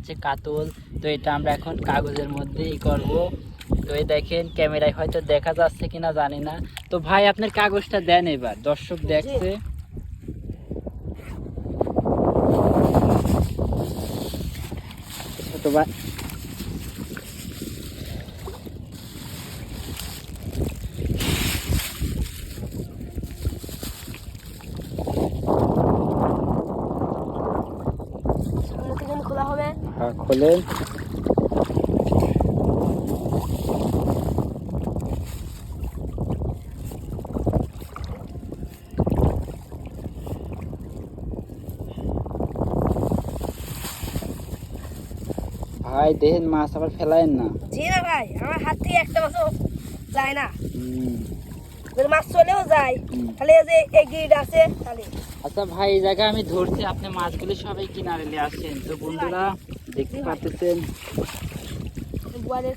হচ্ছে কাতল। তো এটা আমরা এখন কাগজের মধ্যে করব। তো এই দেখেন ক্যামেরায় হয়তো দেখা যাচ্ছে কিনা জানি না। তো ভাই আপনার কাগজটা দেন, এবার দর্শক দেখছে। ছোট ভাই খোলা হবে। হ্যাঁ খোলেন। ভাই দেখেন মাছ আবার ফেলায়েন না। জি না ভাই, আমার হাত থেকে একটা মাছও যায় না। হুম, যদি মাছ চলেও যায় হুম। তাহলে এই যে এই গিট আছে তাহলে। আচ্ছা ভাই, এই জায়গায় আমি ধরছি, আপনি মাছগুলি সবাই কিনারে নিয়ে আসেন। তো বন্ধুরা দেখতে পাচ্ছেন বুয়ালের